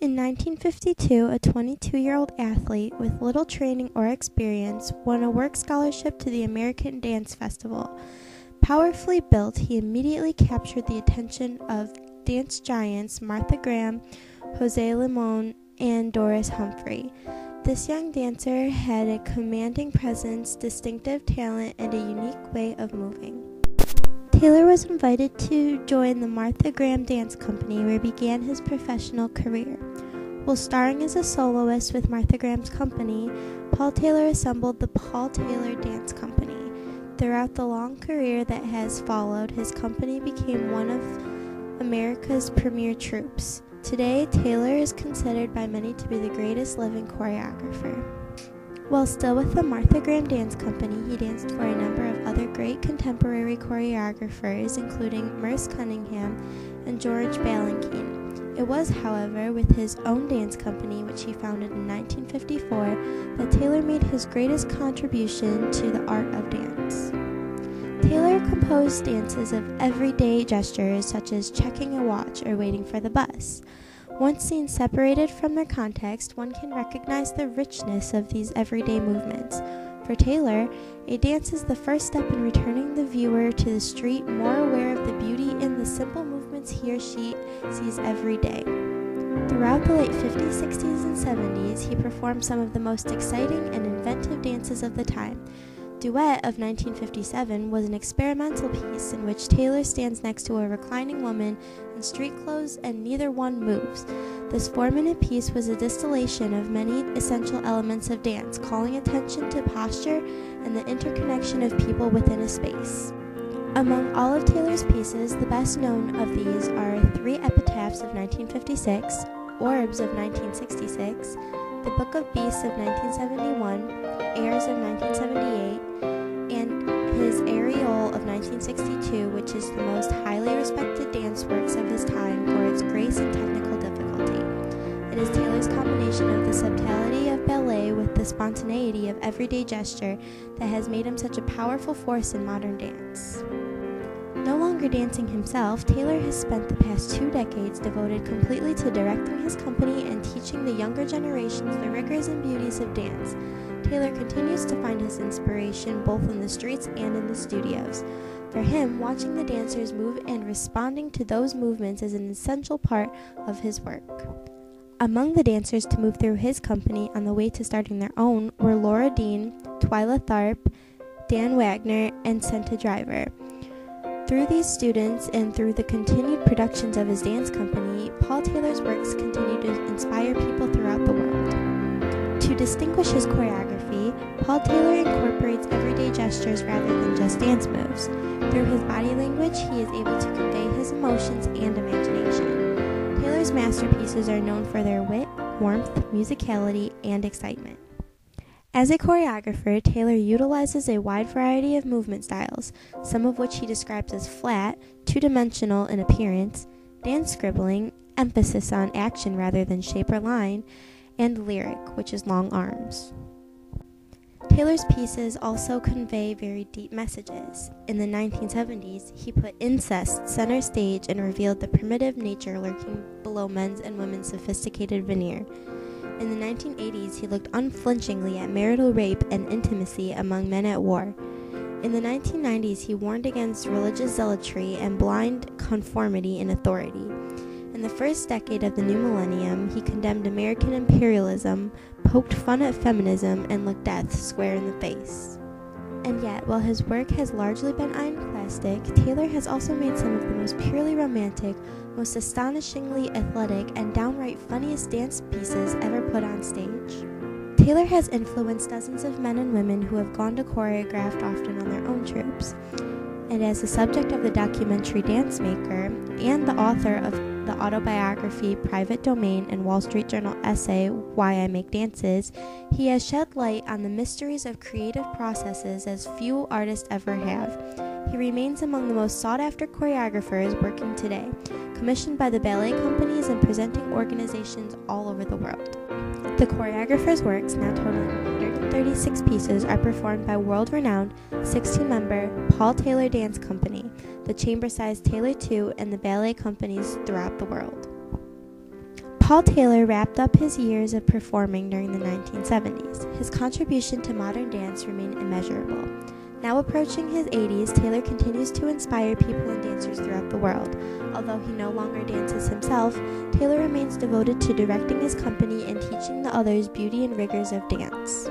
In 1952, a 22-year-old athlete with little training or experience won a work scholarship to the American Dance Festival. Powerfully built, he immediately captured the attention of dance giants Martha Graham, Jose Limon, and Doris Humphrey. This young dancer had a commanding presence, distinctive talent, and a unique way of moving. Taylor was invited to join the Martha Graham Dance Company, where he began his professional career. While starring as a soloist with Martha Graham's company, Paul Taylor assembled the Paul Taylor Dance Company. Throughout the long career that has followed, his company became one of America's premier troupes. Today, Taylor is considered by many to be the greatest living choreographer. While still with the Martha Graham Dance Company, he danced for a number of other great contemporary choreographers, including Merce Cunningham and George Balanchine. It was, however, with his own dance company, which he founded in 1954, that Taylor made his greatest contribution to the art of dance. Taylor composed dances of everyday gestures, such as checking a watch or waiting for the bus. Once seen separated from their context, one can recognize the richness of these everyday movements. For Taylor, a dance is the first step in returning the viewer to the street, more aware of the beauty in the simple movements he or she sees every day. Throughout the late 50s, 60s, and 70s, he performed some of the most exciting and inventive dances of the time. Duet of 1957 was an experimental piece in which Taylor stands next to a reclining woman in street clothes and neither one moves. This 4-minute piece was a distillation of many essential elements of dance, calling attention to posture and the interconnection of people within a space. Among all of Taylor's pieces, the best known of these are 3 Epitaphs of 1956, Orbs of 1966, The Book of Beasts of 1971, Airs of 1978, and his Ariel of 1962, which is the most highly respected dance works of his time for its grace and technical difficulty. It is Taylor's combination of the subtlety of ballet with the spontaneity of everyday gesture that has made him such a powerful force in modern dance. No longer dancing himself, Taylor has spent the past 2 decades devoted completely to directing his company and teaching the younger generations the rigors and beauties of dance. Taylor continues to find his inspiration both in the streets and in the studios. For him, watching the dancers move and responding to those movements is an essential part of his work. Among the dancers to move through his company on the way to starting their own were Laura Dean, Twyla Tharp, Dan Wagner, and Senta Driver. Through these students and through the continued productions of his dance company, Paul Taylor's works continue to inspire people throughout the world. To distinguish his choreography, Paul Taylor incorporates everyday gestures rather than just dance moves. Through his body language, he is able to convey his emotions and imagination. Taylor's masterpieces are known for their wit, warmth, musicality, and excitement. As a choreographer, Taylor utilizes a wide variety of movement styles, some of which he describes as flat, two-dimensional in appearance, dance scribbling, emphasis on action rather than shape or line, and lyric, which is long arms. Taylor's pieces also convey very deep messages. In the 1970s, he put incest center stage and revealed the primitive nature lurking below men's and women's sophisticated veneer. In the 1980s, he looked unflinchingly at marital rape and intimacy among men at war. In the 1990s, he warned against religious zealotry and blind conformity in authority. In the first decade of the new millennium, he condemned American imperialism, poked fun at feminism, and looked death square in the face. And yet, while his work has largely been iconoclastic, Taylor has also made some of the most purely romantic, most astonishingly athletic, and downright funniest dance pieces ever put on stage. Taylor has influenced dozens of men and women who have gone to choreographed often on their own troupes. And as the subject of the documentary Dance Maker and the author of the autobiography Private Domain and Wall Street Journal essay Why I Make Dances, he has shed light on the mysteries of creative processes as few artists ever have. He remains among the most sought-after choreographers working today, commissioned by the ballet companies and presenting organizations all over the world. The choreographer's works, now totaling 136 pieces, are performed by world-renowned 16-member Paul Taylor Dance Company, the chamber-sized Taylor II, and the ballet companies throughout the world. Paul Taylor wrapped up his years of performing during the 1970s. His contribution to modern dance remained immeasurable. Now approaching his 80s, Taylor continues to inspire people and dancers throughout the world. Although he no longer dances himself, Taylor remains devoted to directing his company and teaching the others beauty and rigors of dance.